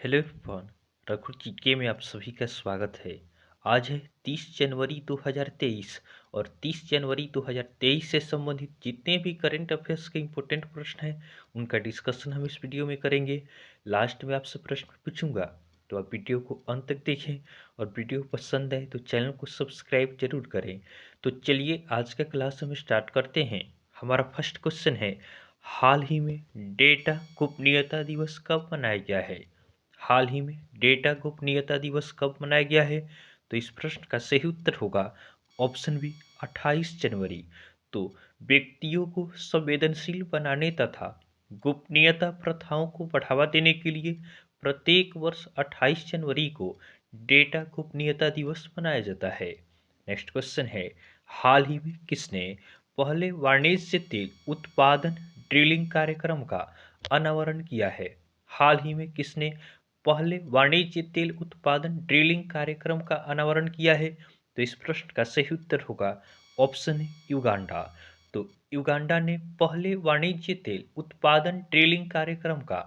Hello everyone, Raghu GK में आप सभी का स्वागत है। आज है 30 जनवरी 2023 और 30 जनवरी 2023 से संबंधित जितने भी करंट अफेयर्स के इम्पोर्टेंट प्रश्न हैं उनका डिस्कशन हम इस वीडियो में करेंगे। लास्ट में आपसे प्रश्न पूछूंगा तो आप वीडियो को अंत तक देखें और वीडियो पसंद आए तो चैनल को सब्सक्राइब जरूर करें। तो चलिए आज का क्लास हम स्टार्ट करते हैं। हमारा फर्स्ट क्वेश्चन है, हाल ही में डेटा गोपनीयता दिवस कब मनाया गया है? हाल ही में डेटा गोपनीयता दिवस कब मनाया गया है? तो इस प्रश्न का सही उत्तर होगा ऑप्शन बी 28 जनवरी। तो व्यक्तियों को संवेदनशील बनाने तथा गोपनीयता प्रथाओं को बढ़ावा देने के लिए प्रत्येक वर्ष 28 जनवरी को डेटा गोपनीयता दिवस मनाया जाता है। नेक्स्ट क्वेश्चन है, हाल ही में किसने पहले वाणिज्य तेल उत्पादन ड्रिलिंग कार्यक्रम का अनावरण किया है? हाल ही में किसने पहले वाणिज्य तेल उत्पादन ड्रिलिंग कार्यक्रम का अनावरण किया है? तो इस प्रश्न का सही उत्तर होगा ऑप्शन है युगांडा। तो युगांडा ने पहले वाणिज्य तेल उत्पादन ड्रिलिंग कार्यक्रम का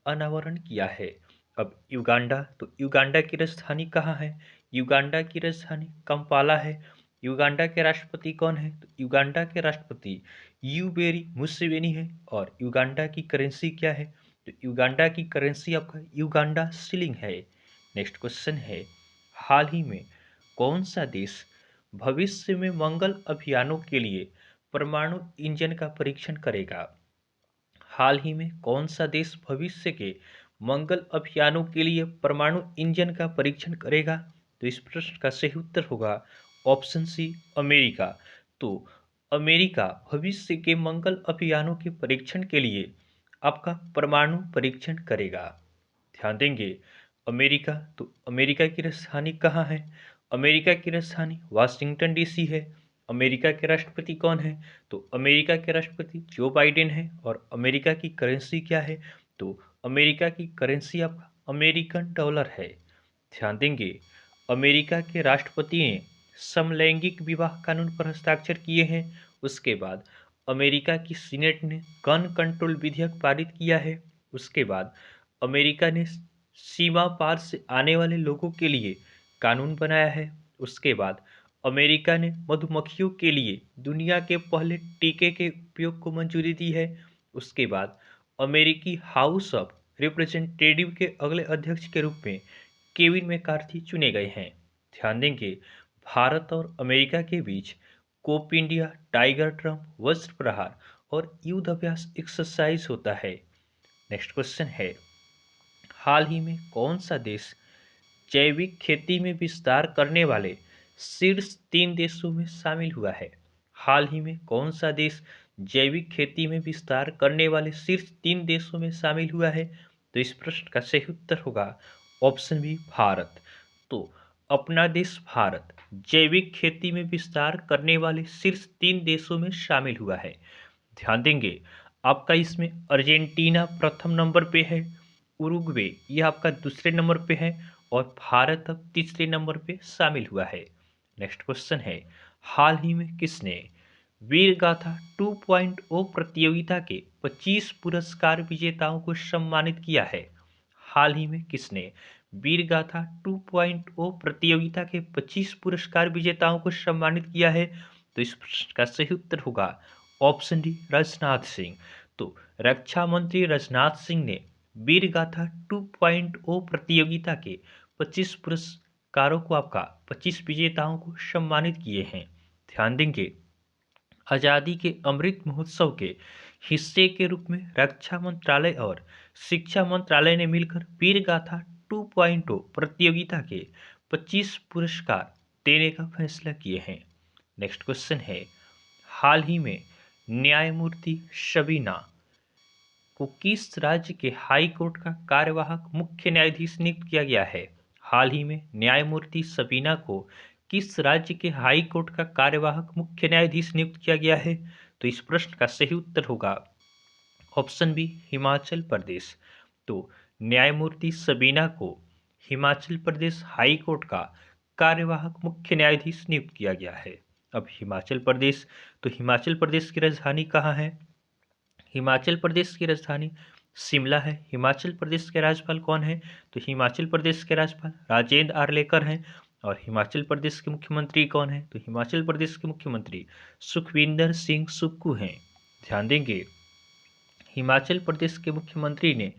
अनावरण किया है। अब युगांडा की राजधानी कहाँ है? युगांडा की राजधानी कंपाला है। युगांडा के राष्ट्रपति कौन है? तो युगांडा के राष्ट्रपति यूवेरी मुसेवेनी है। और युगांडा की करेंसी क्या है? तो युगांडा की करेंसी आपका युगांडा शिलिंग है। नेक्स्ट क्वेश्चन है, हाल ही में कौन सा देश भविष्य में मंगल अभियानों के लिए परमाणु इंजन का परीक्षण करेगा? हाल ही में कौन सा देश भविष्य के मंगल अभियानों के लिए परमाणु इंजन का परीक्षण करेगा? तो इस प्रश्न का सही उत्तर होगा ऑप्शन सी अमेरिका। तो अमेरिका भविष्य के मंगल अभियानों के परीक्षण के लिए आपका परमाणु परीक्षण करेगा। ध्यान देंगे, अमेरिका, तो अमेरिका की राजधानी कहाँ है? अमेरिका की राजधानी वाशिंगटन डीसी है। अमेरिका के राष्ट्रपति कौन है? तो अमेरिका के राष्ट्रपति जो बाइडेन है। और अमेरिका की करेंसी क्या है? तो अमेरिका की करेंसी आपका अमेरिकन डॉलर है। ध्यान देंगे, अमेरिका के राष्ट्रपति ने समलैंगिक विवाह कानून पर हस्ताक्षर किए हैं। उसके बाद अमेरिका की सीनेट ने गन कंट्रोल विधेयक पारित किया है। उसके बाद अमेरिका ने सीमा पार से आने वाले लोगों के लिए कानून बनाया है। उसके बाद अमेरिका ने मधुमक्खियों के लिए दुनिया के पहले टीके के उपयोग को मंजूरी दी है। उसके बाद अमेरिकी हाउस ऑफ रिप्रेजेंटेटिव के अगले अध्यक्ष के रूप में केविन मैकार्थी चुने गए हैं। ध्यान देंगे, भारत और अमेरिका के बीच कोप इंडिया, टाइगर ट्रम्प, वज्र प्रहार और युद्ध अभ्यास एक्सरसाइज होता है। नेक्स्ट क्वेश्चन है, हाल ही में कौन सा देश जैविक खेती में विस्तार करने वाले शीर्ष 3 देशों में शामिल हुआ है? हाल ही में कौन सा देश जैविक खेती में विस्तार करने वाले शीर्ष 3 देशों में शामिल हुआ है? तो इस प्रश्न का सही उत्तर होगा ऑप्शन बी भारत। तो अपना देश भारत जैविक खेती में विस्तार करने वाले शीर्ष 3 देशों में शामिल हुआ है। ध्यान देंगे, आपका इसमें अर्जेंटीना प्रथम नंबर पे है, उरुग्वे यह आपका दूसरे नंबर पे है और भारत अब तीसरे नंबर पे शामिल हुआ है। नेक्स्ट क्वेश्चन है, हाल ही में किसने वीर गाथा 2.0 प्रतियोगिता के 25 पुरस्कार विजेताओं को सम्मानित किया है? हाल ही में किसने वीर गाथा 2.0 प्रतियोगिता के 25 पुरस्कार विजेताओं को सम्मानित किया है? तो इस प्रश्न का सही उत्तर होगा ऑप्शन डी राजनाथ सिंह। तो रक्षा मंत्री राजनाथ सिंह ने वीर गाथा 2.0 प्रतियोगिता के 25 पुरस्कारों को आपका 25 विजेताओं को सम्मानित किए हैं। ध्यान देंगे, आज़ादी के अमृत महोत्सव के हिस्से के रूप में रक्षा मंत्रालय और शिक्षा मंत्रालय ने मिलकर वीर गाथा 2.0 प्रतियोगिता के 25 पुरस्कार देने का फैसला किए हैं। नेक्स्ट क्वेश्चन है, हाल ही में न्यायमूर्ति शबीना को किस राज्य के हाई कोर्ट का कार्यवाहक मुख्य न्यायाधीश नियुक्त किया गया है? हाल ही में न्यायमूर्ति सबीना को किस राज्य के हाई कोर्ट का कार्यवाहक मुख्य न्यायाधीश नियुक्त किया गया है? तो इस प्रश्न का सही उत्तर होगा ऑप्शन बी हिमाचल प्रदेश। तो न्यायमूर्ति सबीना को हिमाचल प्रदेश हाई कोर्ट का कार्यवाहक मुख्य न्यायाधीश नियुक्त किया गया है। अब हिमाचल प्रदेश, तो हिमाचल प्रदेश की राजधानी कहाँ है? हिमाचल प्रदेश की राजधानी शिमला है। हिमाचल प्रदेश के राज्यपाल कौन है? तो हिमाचल प्रदेश के राज्यपाल राजेंद्र आर्लेकर हैं। और हिमाचल प्रदेश के मुख्यमंत्री कौन है? तो हिमाचल प्रदेश के मुख्यमंत्री सुखविंदर सिंह सुक्खू हैं। ध्यान देंगे, हिमाचल प्रदेश के मुख्यमंत्री ने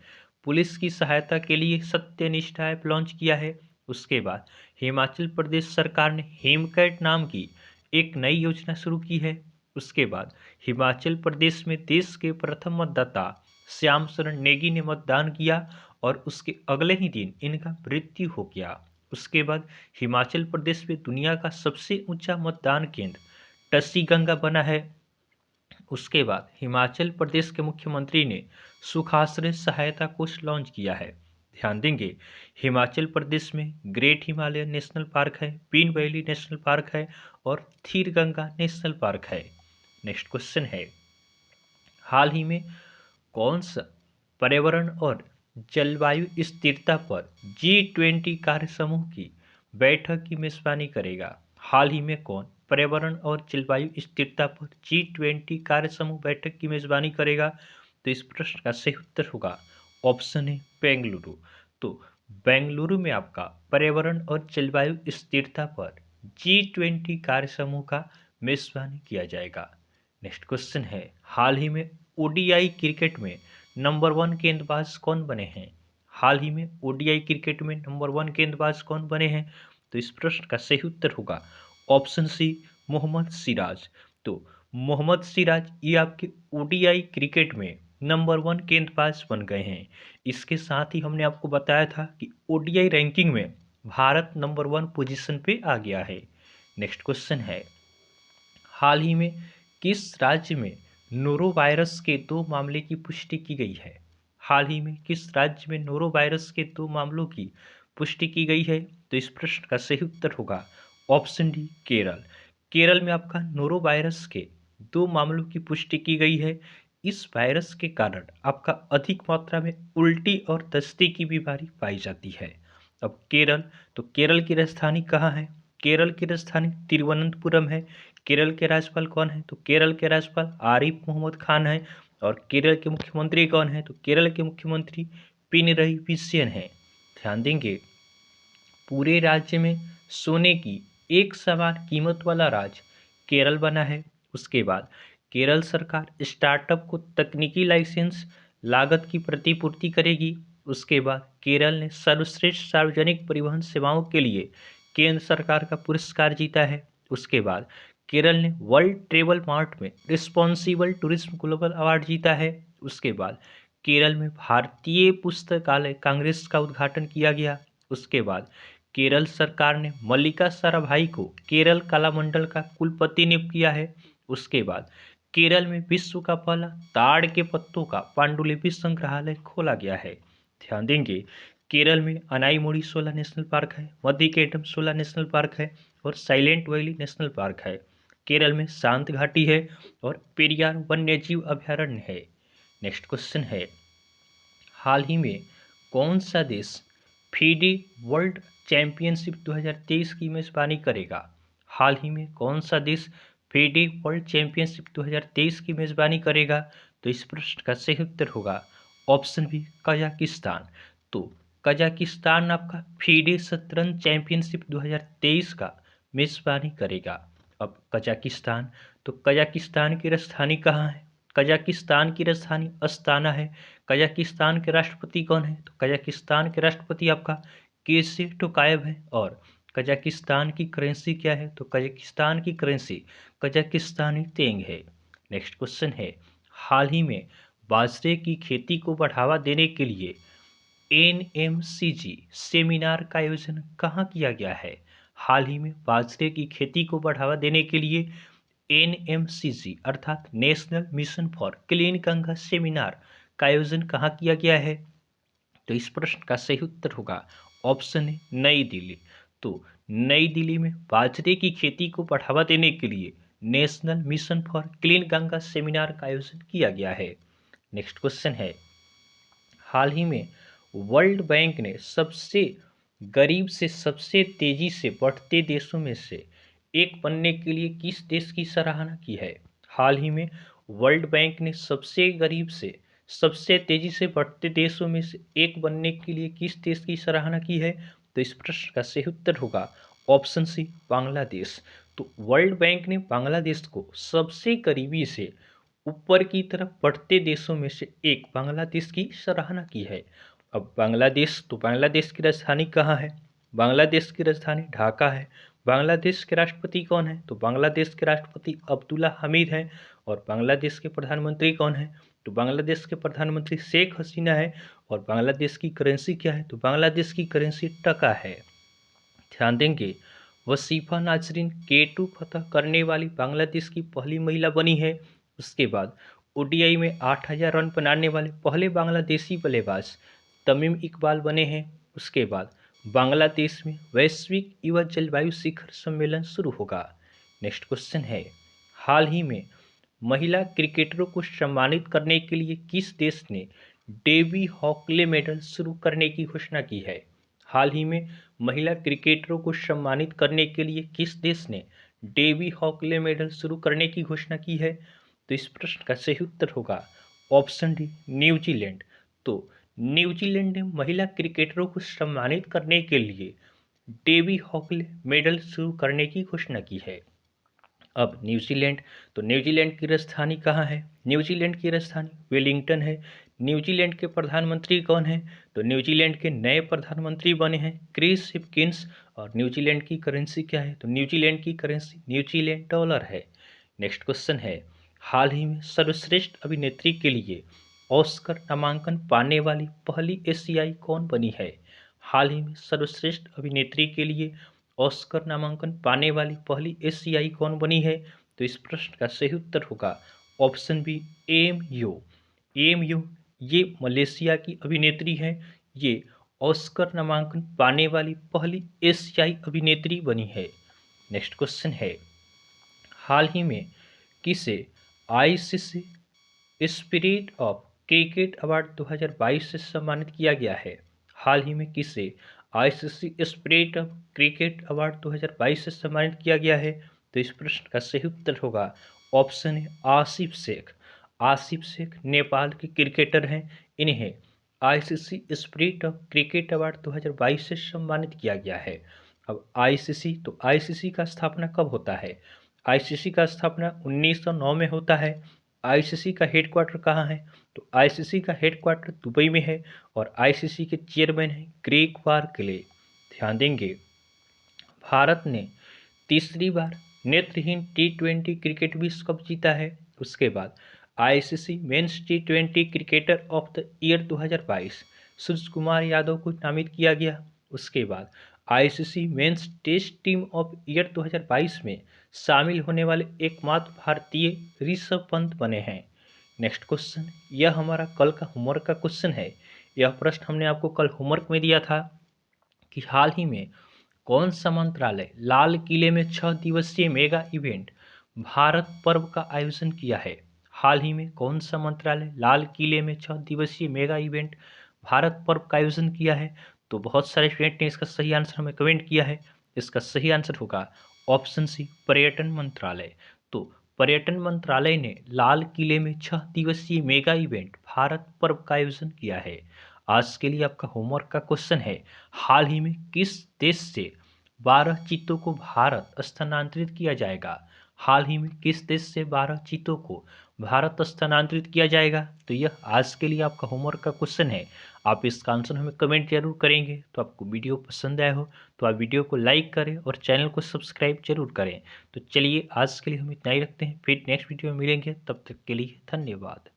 पुलिस की सहायता के लिए सत्यनिष्ठा ऐप लॉन्च किया है। उसके बाद हिमाचल प्रदेश सरकार ने हेमकैट नाम की एक नई योजना शुरू की है। उसके बाद हिमाचल प्रदेश में देश के प्रथम मतदाता श्याम शरण नेगी ने मतदान किया और उसके अगले ही दिन इनका मृत्यु हो गया। उसके बाद हिमाचल प्रदेश में दुनिया का सबसे ऊंचा मतदान केंद्र टसी गंगा बना है। उसके बाद हिमाचल प्रदेश के मुख्यमंत्री ने सुखाश्रय सहायता कोष लॉन्च किया है। ध्यान देंगे, हिमाचल प्रदेश में ग्रेट हिमालयन नेशनल पार्क है, पीन वैली नेशनल पार्क है और थीर गंगा नेशनल पार्क है। नेक्स्ट क्वेश्चन है, हाल ही में कौन सा पर्यावरण और जलवायु स्थिरता पर G20 कार्य समूह की बैठक की मेजबानी करेगा? हाल ही में कौन पर्यावरण और जलवायु स्थिरता पर G20 कार्य समूह बैठक की मेजबानी करेगा? तो इस प्रश्न का सही उत्तर होगा ऑप्शन है बेंगलुरु। तो बेंगलुरु में आपका पर्यावरण और जलवायु स्थिरता पर G20 कार्य समूह का मेजबानी किया जाएगा। नेक्स्ट क्वेश्चन है, हाल ही में ओडीआई क्रिकेट में नंबर 1 गेंदबाज कौन बने हैं? हाल ही में ओडीआई क्रिकेट में नंबर 1 गेंदबाज कौन बने हैं? तो इस प्रश्न का सही उत्तर होगा ऑप्शन सी मोहम्मद सिराज। तो मोहम्मद सिराज ये आपके ओडीआई क्रिकेट में नंबर 1 गेंदबाज बन गए हैं। इसके साथ ही हमने आपको बताया था कि ओडीआई रैंकिंग में भारत नंबर 1 पोजीशन पे आ गया है। नेक्स्ट क्वेश्चन है, हाल ही में किस राज्य में नोरो वायरस के 2 मामले की पुष्टि की गई है? हाल ही में किस राज्य में नोरो वायरस के 2 मामलों की पुष्टि की गई है? तो इस प्रश्न का सही उत्तर होगा ऑप्शन डी केरल। केरल में आपका नोरो वायरस के 2 मामलों की पुष्टि की गई है। इस वायरस के कारण आपका अधिक मात्रा में उल्टी और दस्ते की बीमारी पाई जाती है। अब केरल, तो केरल की राजधानी कहाँ है? केरल की राजधानी तिरुवनंतपुरम है। केरल के राज्यपाल कौन है? तो केरल के राज्यपाल आरिफ मोहम्मद खान है। और केरल के मुख्यमंत्री कौन है? तो केरल के मुख्यमंत्री पिनरई विजयन है। ध्यान देंगे, पूरे राज्य में सोने की एक समान कीमत वाला राज्य केरल बना है। उसके बाद केरल सरकार स्टार्टअप को तकनीकी लाइसेंस लागत की प्रतिपूर्ति करेगी। उसके बाद केरल ने सर्वश्रेष्ठ सार्वजनिक परिवहन सेवाओं के लिए केंद्र सरकार का पुरस्कार जीता है। उसके बाद केरल ने वर्ल्ड ट्रेवल मार्ट में रिस्पॉन्सिबल टूरिज्म ग्लोबल अवार्ड जीता है। उसके बाद केरल में भारतीय पुस्तकालय कांग्रेस का उद्घाटन किया गया। उसके बाद केरल सरकार ने मल्लिका साराभाई को केरल कलामंडल का कुलपति नियुक्त किया है। उसके बाद केरल में विश्व का पहला ताड़ के पत्तों का पांडुलिपि संग्रहालय खोला गया है। ध्यान देंगे, केरल में अनाईमुड़ी 16 नेशनल पार्क है, मध्यकेटम 16 नेशनल पार्क है और साइलेंट वैली नेशनल पार्क है। केरल में शांत घाटी है और पेरियार वन्यजीव अभयारण्य है। नेक्स्ट क्वेश्चन है, हाल ही में कौन सा देश फीडे वर्ल्ड चैंपियनशिप 2023 की मेजबानी करेगा? हाल ही में कौन सा देश फीडे वर्ल्ड चैंपियनशिप 2023 की मेजबानी करेगा? तो इस प्रश्न का सही उत्तर होगा ऑप्शन बी कजाकिस्तान। तो कजाकिस्तान आपका फीडे शतरंज चैंपियनशिप 2023 का मेजबानी करेगा। अब कजाकिस्तान, तो कजाकिस्तान की राजधानी कहाँ है? कजाकिस्तान की राजधानी अस्ताना है। कजाकिस्तान के राष्ट्रपति कौन है? तो कजाकिस्तान के राष्ट्रपति आपका केसी टोकायव है। और कजाकिस्तान की करेंसी क्या है? तो कजाकिस्तान की करेंसी कजाकिस्तानी तेंग है। नेक्स्ट क्वेश्चन है, हाल ही में बाजरे की खेती को बढ़ावा देने के लिए एनएमसीजी सेमिनार का आयोजन कहाँ किया गया है? हाल ही में बाजरे की खेती को बढ़ावा देने के लिए एनएमसीजी अर्थात national mission for clean Ganga seminar का आयोजन कहाँ किया गया है? तो इस प्रश्न का सही उत्तर होगा ऑप्शन है नई दिल्ली। तो नई दिल्ली में बाजरे की खेती को बढ़ावा देने के लिए national mission for clean Ganga seminar का आयोजन किया गया है। नेक्स्ट क्वेश्चन है, हाल ही में वर्ल्ड बैंक ने सबसे गरीब से सबसे तेजी से बढ़ते देशों में से एक बनने के लिए किस देश की सराहना की है? हाल ही में वर्ल्ड बैंक ने सबसे गरीब से सबसे तेजी से बढ़ते देशों में से एक बनने के लिए किस देश की सराहना की है? तो इस प्रश्न का सही उत्तर होगा ऑप्शन सी, बांग्लादेश। तो वर्ल्ड बैंक ने बांग्लादेश को सबसे करीबी से ऊपर की तरफ बढ़ते देशों में से एक बांग्लादेश की सराहना की है। अब बांग्लादेश, तो बांग्लादेश की राजधानी कहाँ है? बांग्लादेश की राजधानी ढाका है। बांग्लादेश के राष्ट्रपति कौन है? तो बांग्लादेश के राष्ट्रपति अब्दुल्ला हमीद हैं। और बांग्लादेश के प्रधानमंत्री कौन है? तो बांग्लादेश के प्रधानमंत्री शेख हसीना है। और बांग्लादेश की करेंसी क्या है? तो बांग्लादेश की करेंसी टका है। ध्यान देंगे, वसीफा नाजरीन K2 फतह करने वाली बांग्लादेश की पहली महिला बनी है। उसके बाद ओडीआई में 8000 रन बनाने वाले पहले बांग्लादेशी बल्लेबाज तमीम इकबाल बने हैं। उसके बाद बांग्लादेश में वैश्विक युवा जलवायु शिखर सम्मेलन शुरू होगा। नेक्स्ट क्वेश्चन है, हाल ही में महिला क्रिकेटरों को सम्मानित करने के लिए किस देश ने डेवी हॉकले मेडल शुरू करने की घोषणा की है? हाल ही में महिला क्रिकेटरों को सम्मानित करने के लिए किस देश ने डेवी हॉकले मेडल शुरू करने की घोषणा की है? तो इस प्रश्न का सही उत्तर होगा ऑप्शन डी, न्यूजीलैंड। तो न्यूजीलैंड ने महिला क्रिकेटरों को सम्मानित करने के लिए डेवी हॉकले मेडल शुरू करने की घोषणा की है। अब न्यूजीलैंड, तो न्यूजीलैंड की राजधानी कहाँ है? न्यूजीलैंड की राजधानी वेलिंगटन है। न्यूजीलैंड के प्रधानमंत्री कौन है? तो न्यूजीलैंड के नए प्रधानमंत्री बने हैं क्रिस हिपकिंस। और न्यूजीलैंड की करेंसी क्या है? तो न्यूजीलैंड की करेंसी न्यूजीलैंड डॉलर है। नेक्स्ट क्वेश्चन है, हाल ही में सर्वश्रेष्ठ अभिनेत्री के लिए ऑस्कर नामांकन पाने वाली पहली एशियाई कौन बनी है? हाल ही में सर्वश्रेष्ठ अभिनेत्री के लिए ऑस्कर नामांकन पाने वाली पहली एशियाई कौन बनी है? तो इस प्रश्न का सही उत्तर होगा ऑप्शन बी, एम यू। ये मलेशिया की अभिनेत्री हैं। ये ऑस्कर नामांकन पाने वाली पहली एशियाई अभिनेत्री बनी है। नेक्स्ट क्वेश्चन है, हाल ही में किसे ICC spirit of cricket award 2022 से सम्मानित किया गया है? हाल ही में किसे ICC spirit of cricket award 2022 से सम्मानित किया गया है? तो इस प्रश्न का सही उत्तर होगा ऑप्शन है आसिफ शेख। आसिफ शेख नेपाल के क्रिकेटर हैं। इन्हें ICC spirit of cricket award 2022 से सम्मानित किया गया है। अब आईसीसी, तो आईसीसी का स्थापना कब होता है? आईसीसी का स्थापना 1909 में होता है। आईसीसी का हेडक्वार्टर कहाँ है? तो आईसीसी का हेडक्वार्टर दुबई में है। और आईसीसी के चेयरमैन हैं ग्रेग बार्कले। ध्यान देंगे, भारत ने तीसरी बार नेत्रहीन T20 क्रिकेट विश्व कप जीता है। उसके बाद ICC men's T20 cricketer of the year 2022 Surya Kumar Yadav को नामित किया गया। उसके बाद ICC men's test team of year 2022 में शामिल होने वाले एकमात्र भारतीय ऋषभ पंत बने हैं। नेक्स्ट क्वेश्चन, यह हमारा कल का होमवर्क का क्वेश्चन है। यह प्रश्न हमने आपको कल होमवर्क में दिया था कि हाल ही में कौन सा मंत्रालय लाल किले में 6 दिवसीय मेगा इवेंट भारत पर्व का आयोजन किया है? हाल ही में कौन सा मंत्रालय लाल किले में 6 दिवसीय मेगा इवेंट भारत पर्व का आयोजन किया है? तो बहुत सारे स्टूडेंट ने इसका सही आंसर हमें कमेंट किया है। इसका सही आंसर होगा ऑप्शन सी, पर्यटन मंत्रालय। तो पर्यटन मंत्रालय ने लाल किले में 6 दिवसीय मेगा इवेंट भारत पर्व का आयोजन किया है। आज के लिए आपका होमवर्क का क्वेश्चन है, हाल ही में किस देश से 12 चीतों को भारत स्थानांतरित किया जाएगा? हाल ही में किस देश से 12 चीतों को भारत स्थानांतरित किया जाएगा? तो यह आज के लिए आपका होमवर्क का क्वेश्चन है। आप इसका आंसर हमें कमेंट जरूर करेंगे। तो आपको वीडियो पसंद आया हो तो आप वीडियो को लाइक करें और चैनल को सब्सक्राइब जरूर करें। तो चलिए आज के लिए हम इतना ही रखते हैं, फिर नेक्स्ट वीडियो में मिलेंगे। तब तक के लिए धन्यवाद।